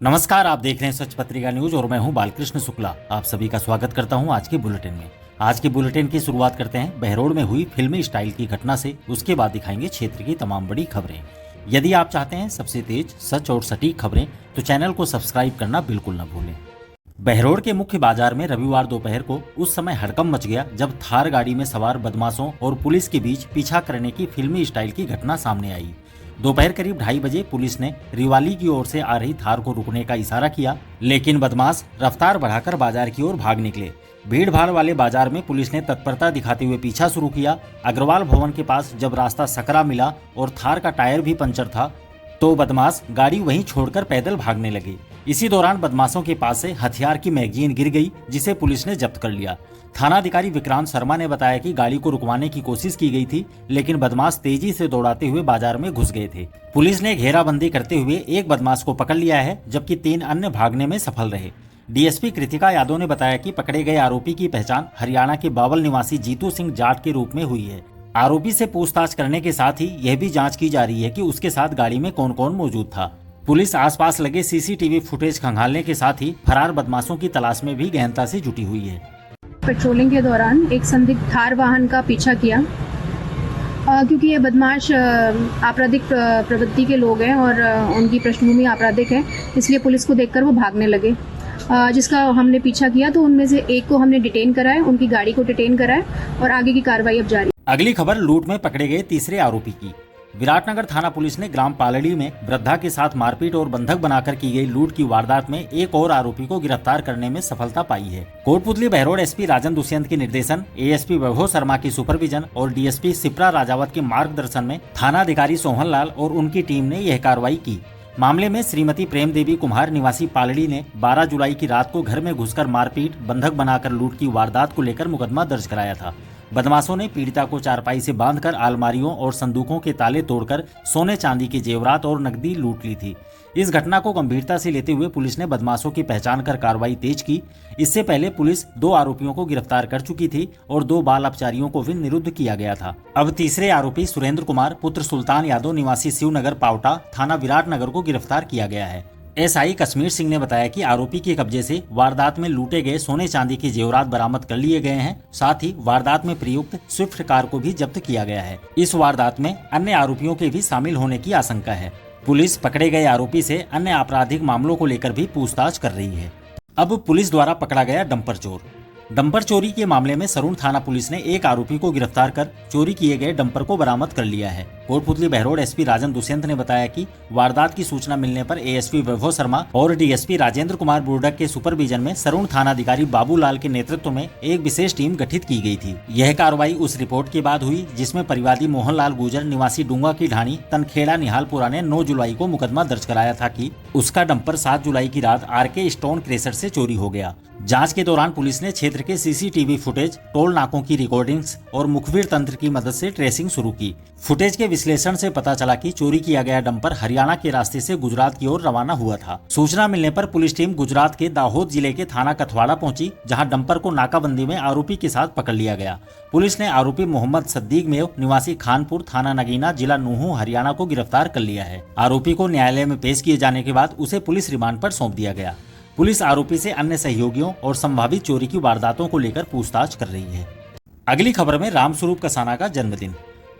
नमस्कार, आप देख रहे हैं सच पत्रिका न्यूज और मैं हूं बालकृष्ण शुक्ला। आप सभी का स्वागत करता हूं आज के बुलेटिन में। आज के बुलेटिन की शुरुआत करते हैं बहरोड में हुई फिल्मी स्टाइल की घटना से। उसके बाद दिखाएंगे क्षेत्र की तमाम बड़ी खबरें। यदि आप चाहते हैं सबसे तेज, सच और सटीक खबरें तो चैनल को सब्सक्राइब करना बिल्कुल न भूलें। बहरोड के मुख्य बाजार में रविवार दोपहर को उस समय हड़कंप मच गया जब थार गाड़ी में सवार बदमाशों और पुलिस के बीच पीछा करने की फिल्मी स्टाइल की घटना सामने आई। दोपहर करीब 2:30 बजे पुलिस ने रिवाली की ओर से आ रही थार को रुकने का इशारा किया, लेकिन बदमाश रफ्तार बढ़ाकर बाजार की ओर भाग निकले। भीड़ भाड़ वाले बाजार में पुलिस ने तत्परता दिखाते हुए पीछा शुरू किया। अग्रवाल भवन के पास जब रास्ता सकरा मिला और थार का टायर भी पंचर था तो बदमाश गाड़ी वहीं छोड़कर पैदल भागने लगे। इसी दौरान बदमाशों के पास से हथियार की मैगजीन गिर गई, जिसे पुलिस ने जब्त कर लिया। थानाधिकारी विक्रांत शर्मा ने बताया कि गाड़ी को रुकवाने की कोशिश की गई थी, लेकिन बदमाश तेजी से दौड़ाते हुए बाजार में घुस गए थे। पुलिस ने घेराबंदी करते हुए एक बदमाश को पकड़ लिया है, जबकि 3 अन्य भागने में सफल रहे। डीएसपी कृतिका यादव ने बताया कि पकड़े गए आरोपी की पहचान हरियाणा के बावल निवासी जीतू सिंह जाट के रूप में हुई है। आरोपी से पूछताछ करने के साथ ही यह भी जांच की जा रही है कि उसके साथ गाड़ी में कौन कौन मौजूद था। पुलिस आसपास लगे सीसीटीवी फुटेज खंगालने के साथ ही फरार बदमाशों की तलाश में भी गहनता से जुटी हुई है। पेट्रोलिंग के दौरान एक संदिग्ध थार वाहन का पीछा किया क्योंकि ये बदमाश आपराधिक प्रवृत्ति के लोग हैं और उनकी पृष्ठभूमि आपराधिक है, इसलिए पुलिस को देखकर वो भागने लगे। जिसका हमने पीछा किया तो उनमें से एक को हमने डिटेन कराया, उनकी गाड़ी को डिटेन कराया और आगे की कार्रवाई अब जारी। अगली खबर लूट में पकड़े गए तीसरे आरोपी की। विराटनगर थाना पुलिस ने ग्राम पालड़ी में वृद्धा के साथ मारपीट और बंधक बनाकर की गई लूट की वारदात में एक और आरोपी को गिरफ्तार करने में सफलता पाई है। कोटपुतली बहरोड एसपी राजन दुष्यंत के निर्देशन, एएसपी वैभव शर्मा की सुपरविजन और डीएसपी सिप्रा राजावत के मार्गदर्शन में थानाधिकारी सोहन लाल और उनकी टीम ने यह कार्रवाई की। मामले में श्रीमती प्रेम देवी कुम्हार निवासी पालड़ी ने 12 जुलाई की रात को घर में घुसकर मारपीट, बंधक बनाकर लूट की वारदात को लेकर मुकदमा दर्ज कराया था। बदमाशों ने पीड़िता को चारपाई से बांधकर अलमारियों और संदूकों के ताले तोड़कर सोने चांदी के जेवरात और नकदी लूट ली थी। इस घटना को गंभीरता से लेते हुए पुलिस ने बदमाशों की पहचान कर कार्रवाई तेज की। इससे पहले पुलिस 2 आरोपियों को गिरफ्तार कर चुकी थी और 2 बाल अपचारियों को भी निरुद्ध किया गया था। अब तीसरे आरोपी सुरेंद्र कुमार पुत्र सुल्तान यादव निवासी शिवनगर पावटा थाना विराटनगर को गिरफ्तार किया गया है। एसआई कश्मीर सिंह ने बताया कि आरोपी के कब्जे से वारदात में लूटे गए सोने चांदी के जेवरात बरामद कर लिए गए हैं। साथ ही वारदात में प्रयुक्त स्विफ्ट कार को भी जब्त किया गया है। इस वारदात में अन्य आरोपियों के भी शामिल होने की आशंका है। पुलिस पकड़े गए आरोपी से अन्य आपराधिक मामलों को लेकर भी पूछताछ कर रही है। अब पुलिस द्वारा पकड़ा गया डंपर चोर। डंपर चोरी के मामले में सरुण थाना पुलिस ने एक आरोपी को गिरफ्तार कर चोरी किए गए डंपर को बरामद कर लिया है। कोटपुतली बहरोड एसपी राजन दुष्यंत ने बताया कि वारदात की सूचना मिलने पर एएसपी वैभव शर्मा और डीएसपी राजेंद्र कुमार बुर्डक के सुपरविजन में सरुण थानाधिकारी बाबूलाल के नेतृत्व में एक विशेष टीम गठित की गई थी। यह कार्रवाई उस रिपोर्ट के बाद हुई जिसमें परिवादी मोहनलाल गुजर निवासी डूंगा की ढाणी तनखेड़ा निहालपुरा ने 9 जुलाई को मुकदमा दर्ज कराया था कि उसका डंपर 7 जुलाई की रात आरके स्टोन क्रेशर से चोरी हो गया। जांच के दौरान पुलिस ने क्षेत्र के सीसीटीवी फुटेज, टोल नाकों की रिकॉर्डिंग्स और मुखबिर तंत्र की मदद से ट्रेसिंग शुरू की। फुटेज के विश्लेषण से पता चला कि चोरी किया गया डंपर हरियाणा के रास्ते से गुजरात की ओर रवाना हुआ था। सूचना मिलने पर पुलिस टीम गुजरात के दाहोद जिले के थाना कथवाड़ा पहुंची, जहां डंपर को नाकाबंदी में आरोपी के साथ पकड़ लिया गया। पुलिस ने आरोपी मोहम्मद सद्दीक मेव निवासी खानपुर थाना नगीना जिला नूहू हरियाणा को गिरफ्तार कर लिया है। आरोपी को न्यायालय में पेश किए जाने के बाद उसे पुलिस रिमांड पर सौंप दिया गया। पुलिस आरोपी से अन्य सहयोगियों और संभावित चोरी की वारदातों को लेकर पूछताछ कर रही है। अगली खबर में रामस्वरूप कसाना का जन्मदिन।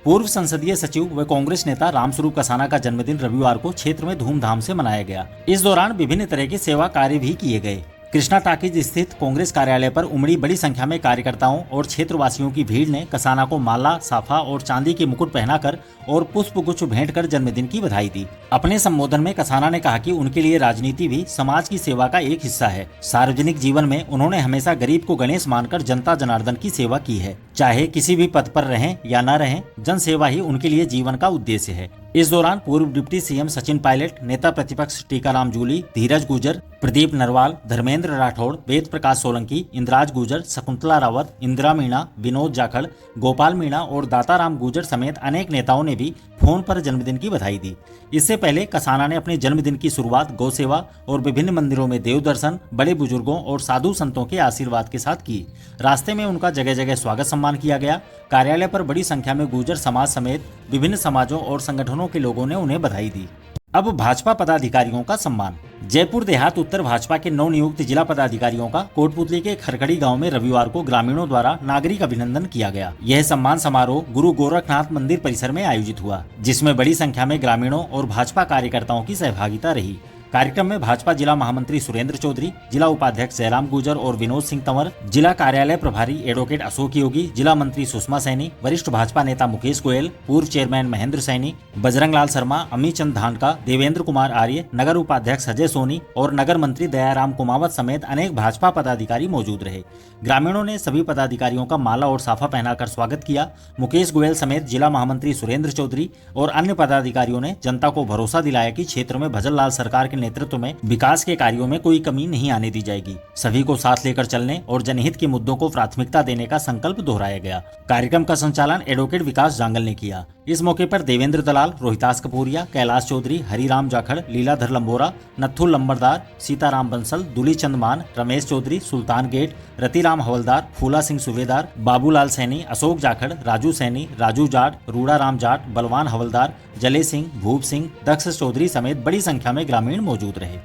पूर्व संसदीय सचिव व कांग्रेस नेता रामस्वरूप कसाना का जन्मदिन रविवार को क्षेत्र में धूमधाम से मनाया गया। इस दौरान विभिन्न तरह के सेवा कार्य भी किए गए। कृष्णा टाकीज स्थित कांग्रेस कार्यालय पर उमड़ी बड़ी संख्या में कार्यकर्ताओं और क्षेत्रवासियों की भीड़ ने कसाना को माला, साफा और चांदी के मुकुट पहनाकर और पुष्प गुच्छ भेंट कर जन्मदिन की बधाई दी। अपने संबोधन में कसाना ने कहा कि उनके लिए राजनीति भी समाज की सेवा का एक हिस्सा है। सार्वजनिक जीवन में उन्होंने हमेशा गरीब को गणेश मानकर जनता जनार्दन की सेवा की है। चाहे किसी भी पद पर रहें या न रहें, जन सेवा ही उनके लिए जीवन का उद्देश्य है। इस दौरान पूर्व डिप्टी सीएम सचिन पायलट, नेता प्रतिपक्ष टीकाराम जूली, धीरज गुजर, प्रदीप नरवाल, धर्मेंद्र राठौड़, वेद प्रकाश सोलंकी, इंद्राज गुजर, शकुंतला रावत, इंदिरा मीणा, विनोद जाखड़, गोपाल मीणा और दाताराम गुजर समेत अनेक नेताओं ने भी फोन पर जन्मदिन की बधाई दी। इससे पहले कसाना ने अपने जन्मदिन की शुरुआत गौ सेवा और विभिन्न मंदिरों में देव दर्शन, बड़े बुजुर्गों और साधु संतों के आशीर्वाद के साथ की। रास्ते में उनका जगह जगह स्वागत सम्मान किया गया। कार्यालय पर बड़ी संख्या में गुर्जर समाज समेत विभिन्न समाजों और संगठनों के लोगों ने उन्हें बधाई दी। अब भाजपा पदाधिकारियों का सम्मान। जयपुर देहात उत्तर भाजपा के नवनियुक्त जिला पदाधिकारियों का कोटपुतली के खरखड़ी गांव में रविवार को ग्रामीणों द्वारा नागरिक अभिनंदन किया गया। यह सम्मान समारोह गुरु गोरखनाथ मंदिर परिसर में आयोजित हुआ, जिसमें बड़ी संख्या में ग्रामीणों और भाजपा कार्यकर्ताओं की सहभागिता रही। कार्यक्रम में भाजपा जिला महामंत्री सुरेंद्र चौधरी, जिला उपाध्यक्ष जयराम गुर्जर और विनोद सिंह तंवर, जिला कार्यालय प्रभारी एडवोकेट अशोक योगी, जिला मंत्री सुषमा सैनी, वरिष्ठ भाजपा नेता मुकेश गोयल, पूर्व चेयरमैन महेंद्र सैनी, बजरंग लाल शर्मा, अमित चंद धानका, देवेंद्र कुमार आर्य, नगर उपाध्यक्ष अजय सोनी और नगर मंत्री दयाराम कुमावत समेत अनेक भाजपा पदाधिकारी मौजूद रहे। ग्रामीणों ने सभी पदाधिकारियों का माला और साफा पहनाकर स्वागत किया। मुकेश गोयल समेत जिला महामंत्री सुरेंद्र चौधरी और अन्य पदाधिकारियों ने जनता को भरोसा दिलाया कि क्षेत्र में भजन लाल सरकार के नेतृत्व में विकास के कार्यों में कोई कमी नहीं आने दी जाएगी। सभी को साथ लेकर चलने और जनहित के मुद्दों को प्राथमिकता देने का संकल्प दोहराया गया। कार्यक्रम का संचालन एडवोकेट विकास जांगल ने किया। इस मौके पर देवेंद्र दलाल, रोहितास कपूरिया, कैलाश चौधरी, हरिराम जाखड़, लीलाधर लंबोरा, नथुल लंबरदार, सीताराम बंसल, दुली चंद मान, रमेश चौधरी, सुल्तान गेट, रतिराम हवलदार, फूला सिंह सुबेदार, बाबूलाल सैनी, अशोक जाखड़, राजू सैनी, राजू जाट, रूड़ा राम जाट, बलवान हवलदार, जले सिंह, भूप सिंह, दक्ष चौधरी समेत बड़ी संख्या में ग्रामीण मौजूद रहे।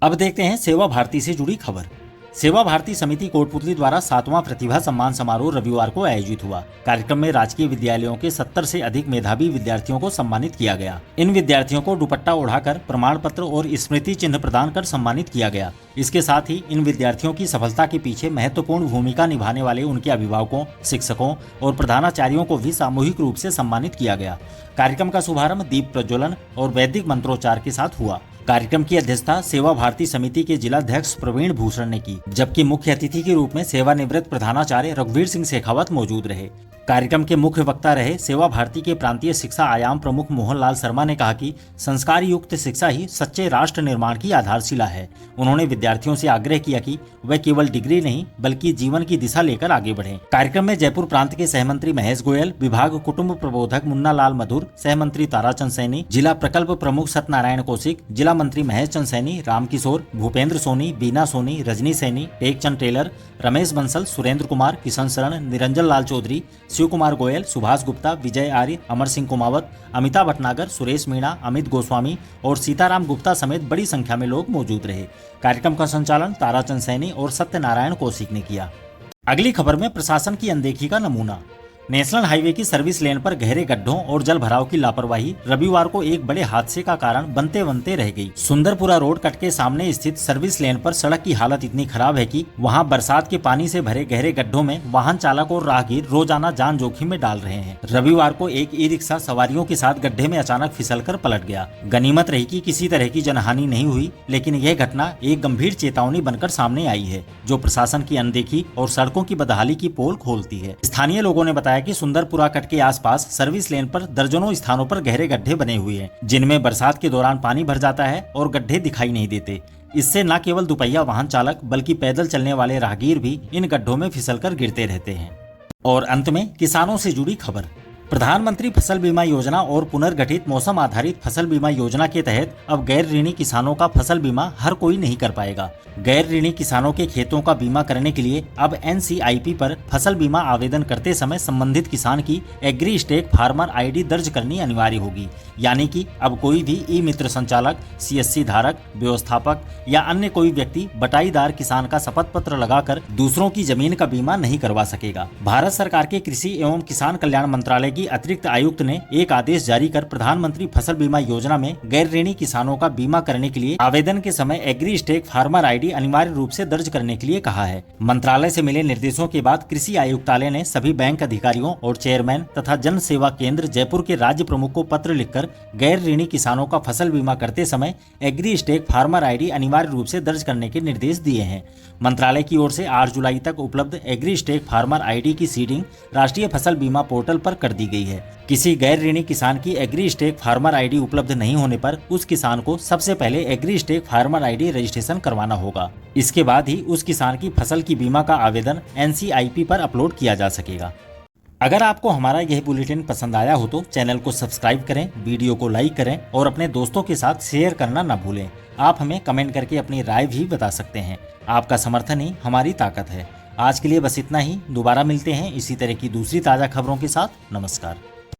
अब देखते हैं सेवा भारती से जुड़ी खबर। सेवा भारती समिति कोटपुतली द्वारा 7वां प्रतिभा सम्मान समारोह रविवार को आयोजित हुआ। कार्यक्रम में राजकीय विद्यालयों के 70 से अधिक मेधावी विद्यार्थियों को सम्मानित किया गया। इन विद्यार्थियों को दुपट्टा ओढ़ाकर प्रमाण पत्र और स्मृति चिन्ह प्रदान कर सम्मानित किया गया। इसके साथ ही इन विद्यार्थियों की सफलता के पीछे महत्वपूर्ण भूमिका निभाने वाले उनके अभिभावकों, शिक्षकों और प्रधानाचार्यों को भी सामूहिक रूप से सम्मानित किया गया। कार्यक्रम का शुभारंभ दीप प्रज्वलन और वैदिक मंत्रोच्चार के साथ हुआ। कार्यक्रम की अध्यक्षता सेवा भारती समिति के जिलाध्यक्ष प्रवीण भूषण ने की, जबकि मुख्य अतिथि के रूप में सेवानिवृत्त प्रधानाचार्य रघुवीर सिंह शेखावत मौजूद रहे। कार्यक्रम के मुख्य वक्ता रहे सेवा भारती के प्रांतीय शिक्षा आयाम प्रमुख मोहनलाल शर्मा ने कहा कि संस्कार युक्त शिक्षा ही सच्चे राष्ट्र निर्माण की आधारशिला है। उन्होंने विद्यार्थियों से आग्रह किया कि वे केवल डिग्री नहीं बल्कि जीवन की दिशा लेकर आगे बढ़ें। कार्यक्रम में जयपुर प्रांत के सहमंत्री महेश गोयल, विभाग कुटुंब प्रबोधक मुन्ना लाल मधुर, सहमंत्री ताराचंद सैनी, जिला प्रकल्प प्रमुख सत्यनारायण कौशिक, जिला मंत्री महेश चंद सैनी, रामकिशोर, भूपेंद्र सोनी, बीना सोनी, रजनी सैनी, टेकचंद टेलर, रमेश बंसल, सुरेंद्र कुमार, किशन शरण, निरंजन लाल चौधरी, शिव कुमार गोयल, सुभाष गुप्ता, विजय आर्य, अमर सिंह कुमावत, अमिता भटनागर, सुरेश मीणा, अमित गोस्वामी और सीताराम गुप्ता समेत बड़ी संख्या में लोग मौजूद रहे। कार्यक्रम का संचालन ताराचंद सैनी और सत्यनारायण कौशिक ने किया। अगली खबर में प्रशासन की अनदेखी का नमूना। नेशनल हाईवे की सर्विस लेन पर गहरे गड्ढों और जल भराव की लापरवाही रविवार को एक बड़े हादसे का कारण बनते बनते रह गई। सुंदरपुरा रोड कट के सामने स्थित सर्विस लेन पर सड़क की हालत इतनी खराब है कि वहां बरसात के पानी से भरे गहरे गड्ढों में वाहन चालक और राहगीर रोजाना जान जोखिम में डाल रहे हैं। रविवार को एक ई रिक्शा सवारियों के साथ गड्ढे में अचानक फिसलकर पलट गया। गनीमत रही कि किसी तरह की जनहानि नहीं हुई, लेकिन यह घटना एक गंभीर चेतावनी बनकर सामने आई है, जो प्रशासन की अनदेखी और सड़कों की बदहाली की पोल खोलती है। स्थानीय लोगों ने बताया कि सुंदरपुरा कट के आसपास सर्विस लेन पर दर्जनों स्थानों पर गहरे गड्ढे बने हुए हैं, जिनमें बरसात के दौरान पानी भर जाता है और गड्ढे दिखाई नहीं देते। इससे न केवल दुपहिया वाहन चालक बल्कि पैदल चलने वाले राहगीर भी इन गड्ढों में फिसलकर गिरते रहते हैं। और अंत में किसानों से जुड़ी खबर। प्रधानमंत्री फसल बीमा योजना और पुनर्गठित मौसम आधारित फसल बीमा योजना के तहत अब गैर ऋणी किसानों का फसल बीमा हर कोई नहीं कर पाएगा। गैर ऋणी किसानों के खेतों का बीमा करने के लिए अब NCIP पर फसल बीमा आवेदन करते समय संबंधित किसान की एग्री स्टेक फार्मर ID दर्ज करनी अनिवार्य होगी। यानी कि अब कोई भी ई मित्र संचालक, CSC धारक, व्यवस्थापक या अन्य कोई व्यक्ति बटाईदार किसान का शपथ पत्र लगाकर दूसरों की जमीन का बीमा नहीं करवा सकेगा। भारत सरकार के कृषि एवं किसान कल्याण मंत्रालय की अतिरिक्त आयुक्त ने एक आदेश जारी कर प्रधानमंत्री फसल बीमा योजना में गैर ऋणी किसानों का बीमा करने के लिए आवेदन के समय एग्री स्टेक फार्मर ID अनिवार्य रूप से दर्ज करने के लिए कहा है। मंत्रालय से मिले निर्देशों के बाद कृषि आयुक्तालय ने सभी बैंक अधिकारियों और चेयरमैन तथा जन सेवा केंद्र जयपुर के राज्य प्रमुख को पत्र लिखकर गैर ऋणी किसानों का फसल बीमा करते समय एग्री स्टेक फार्मर ID अनिवार्य रूप से दर्ज करने के निर्देश दिए हैं। मंत्रालय की ओर से 8 जुलाई तक उपलब्ध एग्री स्टेक फार्मर ID की सीडिंग राष्ट्रीय फसल बीमा पोर्टल पर कर दी गई है। किसी गैर ऋणी किसान की एग्री स्टेक फार्मर ID उपलब्ध नहीं होने पर उस किसान को सबसे पहले agri stack farmer ID registration करवाना होगा। इसके बाद ही उस किसान की फसल की बीमा का आवेदन NCIP पर अपलोड किया जा सकेगा। अगर आपको हमारा यह बुलेटिन पसंद आया हो तो चैनल को सब्सक्राइब करें, वीडियो को लाइक करें और अपने दोस्तों के साथ शेयर करना न भूलें। आप हमें कमेंट करके अपनी राय भी बता सकते हैं। आपका समर्थन ही हमारी ताकत है। आज के लिए बस इतना ही। दोबारा मिलते हैं इसी तरह की दूसरी ताज़ा खबरों के साथ। नमस्कार।